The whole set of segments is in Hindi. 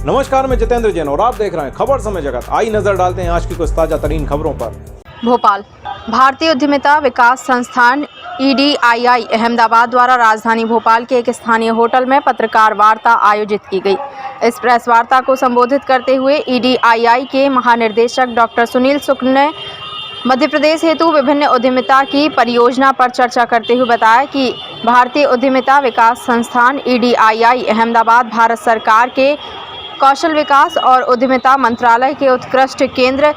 नमस्कार, मैं जितेंद्र जैन और आप देख रहे हैं खबर समय जगत। आई नजर डालते हैं आज की कुछ ताजा तरीन खबरों पर। भोपाल भारतीय उद्यमिता विकास संस्थान EDII अहमदाबाद द्वारा राजधानी भोपाल के एक स्थानीय होटल में पत्रकार वार्ता आयोजित की गई। इस प्रेस वार्ता को संबोधित करते हुए EDII के महानिदेशक डॉक्टर सुनील शुक्ल ने मध्य प्रदेश हेतु विभिन्न उद्यमिता की परियोजना पर चर्चा करते हुए बताया कि भारतीय उद्यमिता विकास संस्थान EDII अहमदाबाद भारत सरकार के कौशल विकास और उद्यमिता मंत्रालय के उत्कृष्ट केंद्र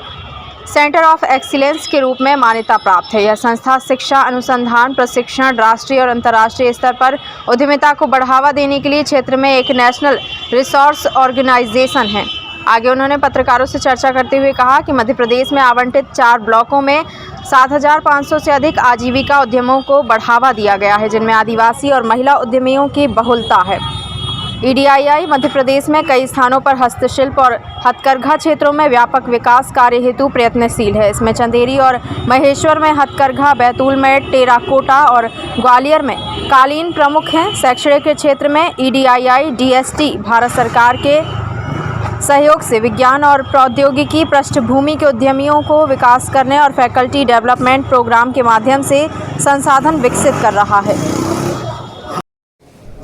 सेंटर ऑफ एक्सीलेंस के रूप में मान्यता प्राप्त है। यह संस्था शिक्षा, अनुसंधान, प्रशिक्षण, राष्ट्रीय और अंतर्राष्ट्रीय स्तर पर उद्यमिता को बढ़ावा देने के लिए क्षेत्र में एक नेशनल रिसोर्स ऑर्गेनाइजेशन है। आगे उन्होंने पत्रकारों से चर्चा करते हुए कहा कि मध्य प्रदेश में आवंटित 4 ब्लॉकों में 7,500 से अधिक आजीविका उद्यमों को बढ़ावा दिया गया है, जिनमें आदिवासी और महिला उद्यमियों की बहुलता है। EDII मध्य प्रदेश में कई स्थानों पर हस्तशिल्प और हथकरघा क्षेत्रों में व्यापक विकास कार्य हेतु प्रयत्नशील है। इसमें चंदेरी और महेश्वर में हथकरघा, बैतूल में टेराकोटा और ग्वालियर में कालीन प्रमुख हैं। शैक्षणिक क्षेत्र में EDII DST भारत सरकार के सहयोग से विज्ञान और प्रौद्योगिकी पृष्ठभूमि के उद्यमियों को विकास करने और फैकल्टी डेवलपमेंट प्रोग्राम के माध्यम से संसाधन विकसित कर रहा है।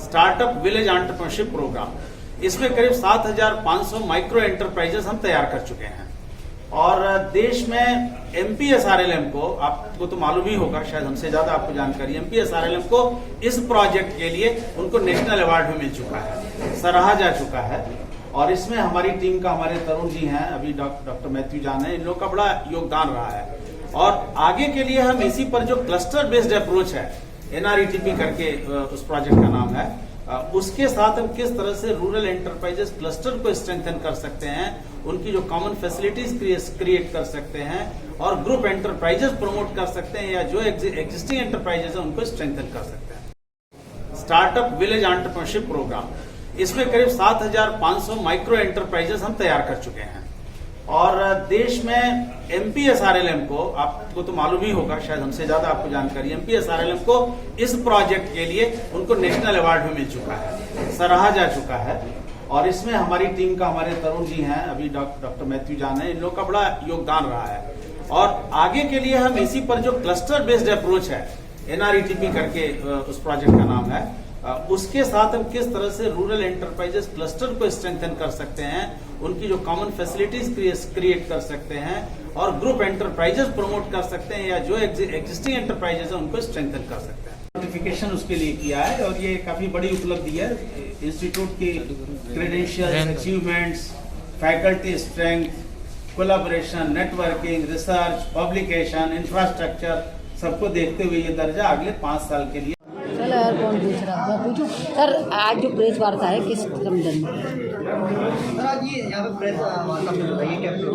स्टार्टअप विलेज एंटरप्रेन्योरशिप प्रोग्राम, इसमें करीब 7,500 माइक्रो एंटरप्राइजेस हम तैयार कर चुके हैं। और देश में MPSRLM को, आपको तो मालूम ही होगा, शायद हमसे ज्यादा आपको जानकारी, MPSRLM को इस प्रोजेक्ट के लिए उनको नेशनल अवार्ड भी मिल चुका है, सराहा जा चुका है। और इसमें हमारी टीम का, हमारे तरुण जी हैं, अभी डॉक्टर मैथ्यू जान है, इन लोगों का बड़ा योगदान रहा है। और आगे के लिए हम इसी पर जो क्लस्टर बेस्ड अप्रोच है, NRETP करके उस प्रोजेक्ट का नाम है, उसके साथ हम किस तरह से रूरल एंटरप्राइजेस क्लस्टर को स्ट्रेंथन कर सकते हैं, उनकी जो कॉमन फैसिलिटीज क्रिएट कर सकते हैं और ग्रुप एंटरप्राइजेस प्रमोट कर सकते हैं, या जो एग्जिस्टिंग एंटरप्राइजेस है उनको स्ट्रेंथन कर सकते हैं। स्टार्टअप विलेज एंटरप्रेन्योरशिप प्रोग्राम, इसमें करीब 7,500 माइक्रो एंटरप्राइजेस हम तैयार कर चुके हैं। और देश में MPSRLM को, आपको तो मालूम ही होगा, शायद हमसे ज्यादा आपको जानकारी, MPSRLM को इस प्रोजेक्ट के लिए उनको नेशनल अवार्ड भी मिल चुका है, सराहा जा चुका है। और इसमें हमारी टीम का, हमारे तरुण जी हैं, अभी डॉक्टर मैथ्यू जान है, इन लोगों का बड़ा योगदान रहा है। और आगे के लिए हम इसी पर जो क्लस्टर बेस्ड अप्रोच है, NRETP करके उस प्रोजेक्ट का नाम है, उसके साथ हम किस तरह से रूरल एंटरप्राइजेस क्लस्टर को स्ट्रेंथन कर सकते हैं, उनकी जो कॉमन फैसिलिटीज क्रिएट कर सकते हैं और ग्रुप एंटरप्राइजेस प्रमोट कर सकते हैं, या जो एग्जिस्टिंग एंटरप्राइजेस है उनको स्ट्रेंथन कर सकते हैं। नोटिफिकेशन उसके लिए किया है और ये काफी बड़ी उपलब्धि है। इंस्टीट्यूट की credentials, achievements, faculty strength, collaboration, networking, research, publication, infrastructure, सबको देखते हुए ये दर्जा अगले 5 साल के लिए। चलो यार, कौन पूछ रहा था? पूछो सर, आज जो प्रेस वार्ता है किस संबंध में?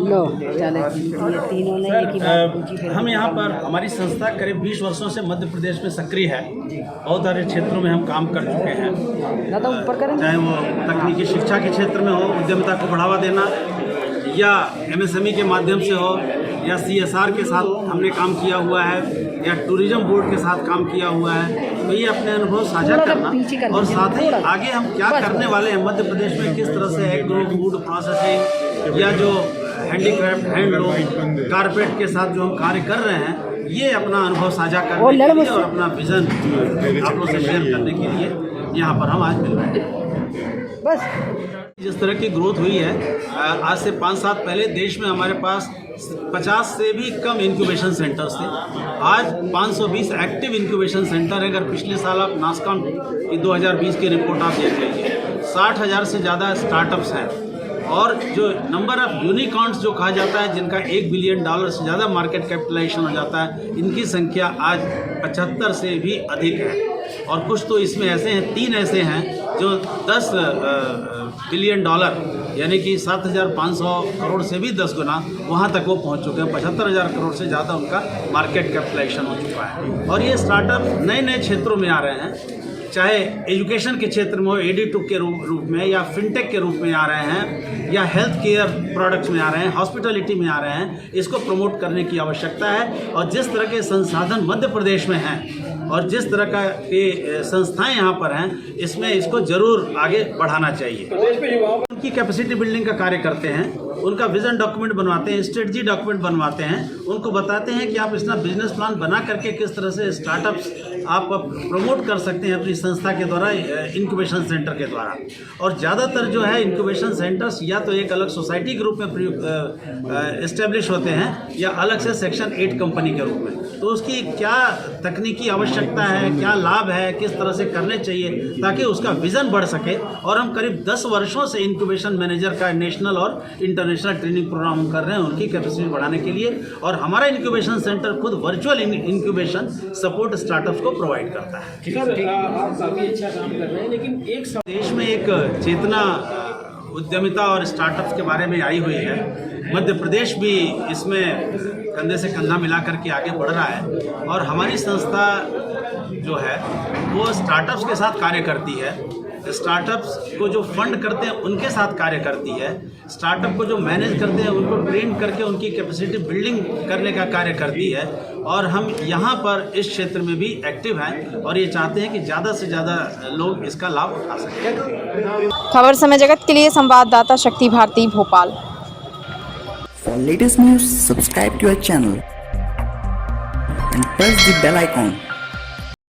लो चले, ये तीनों ने एक ही बात पूछी। हम यहाँ पर, हमारी संस्था करीब 20 वर्षों से मध्य प्रदेश में सक्रिय है। बहुत सारे क्षेत्रों में हम काम कर चुके हैं, चाहे वो तकनीकी शिक्षा के क्षेत्र में हो, उद्यमिता को बढ़ावा देना, या MSME के माध्यम से हो, या CSR के साथ हमने काम किया हुआ है, या टूरिज्म बोर्ड के साथ काम किया हुआ है। तो ये अपने अनुभव साझा करना, और साथ ही आगे हम क्या करने वाले हैं मध्य प्रदेश में, किस तरह से एग्रो फूड प्रोसेसिंग, या जो हैंडीक्राफ्ट, हैंडलूम, कारपेट के साथ जो हम कार्य कर रहे हैं, ये अपना अनुभव साझा करने के लिए और अपना विजन आप लोगों से शेयर करने के लिए यहाँ पर हम आज मिल रहे हैं। बस जिस तरह की ग्रोथ हुई है, आज से 5 साल पहले देश में हमारे पास 50 से भी कम इंक्यूबेशन सेंटर्स थे। आज 520 एक्टिव इंक्यूबेशन सेंटर है। अगर पिछले साल आप नासकॉम की 2020 की रिपोर्ट आप देख लीजिए, 60,000 से ज़्यादा स्टार्टअप्स हैं। और जो नंबर ऑफ यूनिकॉर्न्स जो कहा जाता है, जिनका $1 बिलियन से ज़्यादा मार्केट कैपिटलाइजेशन हो जाता है, इनकी संख्या आज 75 से भी अधिक है। और कुछ तो इसमें ऐसे हैं, 3 ऐसे हैं जो $10 बिलियन यानी कि 7,500 करोड़ से भी 10 गुना वहाँ तक वो पहुँच चुके हैं। 75,000 करोड़ से ज़्यादा उनका मार्केट कैपिटलाइजेशन हो चुका है। और ये स्टार्टअप नए नए क्षेत्रों में आ रहे हैं, चाहे एजुकेशन के क्षेत्र में हो, ED2 के रूप में, या फिनटेक के रूप में आ रहे हैं, या हेल्थ केयर प्रोडक्ट्स में आ रहे हैं, हॉस्पिटलिटी में आ रहे हैं। इसको प्रमोट करने की आवश्यकता है। और जिस तरह के संसाधन मध्य प्रदेश में हैं और जिस तरह के संस्थाएं यहाँ पर हैं, इसमें इसको जरूर आगे बढ़ाना चाहिए। की कैपेसिटी बिल्डिंग का कार्य करते हैं, उनका विजन डॉक्यूमेंट बनवाते हैं, स्ट्रेटजी डॉक्यूमेंट बनवाते हैं, उनको बताते हैं कि आप इसका बिजनेस प्लान बना करके किस तरह से स्टार्टअप्स आप प्रमोट कर सकते हैं अपनी संस्था के द्वारा, इंक्यूबेशन सेंटर के द्वारा। और ज़्यादातर जो है इंक्यूबेशन सेंटर्स या तो एक अलग सोसाइटी के रूप में इस्टेब्लिश होते हैं या अलग से सेक्शन 8 कंपनी के रूप में। तो उसकी क्या तकनीकी आवश्यकता है, क्या लाभ है, किस तरह से करने चाहिए ताकि उसका विज़न बढ़ सके। और हम करीब 10 वर्षों से इंक्यूबेशन मैनेजर का नेशनल और इंटरनेशनल ट्रेनिंग प्रोग्राम कर रहे हैं उनकी कैपेसिटी बढ़ाने के लिए। और हमारा इंक्यूबेशन सेंटर खुद वर्चुअल इंक्यूबेशन सपोर्ट स्टार्टअप्स को प्रोवाइड करता है। आप काफ़ी अच्छा काम कर रहे हैं, लेकिन एक देश में एक चेतना उद्यमिता और स्टार्टअप्स के बारे में आई हुई है। मध्य प्रदेश भी इसमें कंधे से कंधा मिला करके आगे बढ़ रहा है और हमारी संस्था जो है वो स्टार्टअप्स के साथ कार्य करती है। स्टार्टअप्स को जो फंड करते हैं उनके साथ कार्य करती है। स्टार्टअप को जो मैनेज करते हैं उनको ट्रेन करके उनकी कैपेसिटी बिल्डिंग करने का कार्य करती है। और हम यहाँ पर इस क्षेत्र में भी एक्टिव हैं और ये चाहते हैं कि ज़्यादा से ज़्यादा लोग इसका लाभ उठा सकें। खबर समय जगत के लिए संवाददाता शक्ति Bharti, Bhopal. For latest news, subscribe to our channel and press the bell icon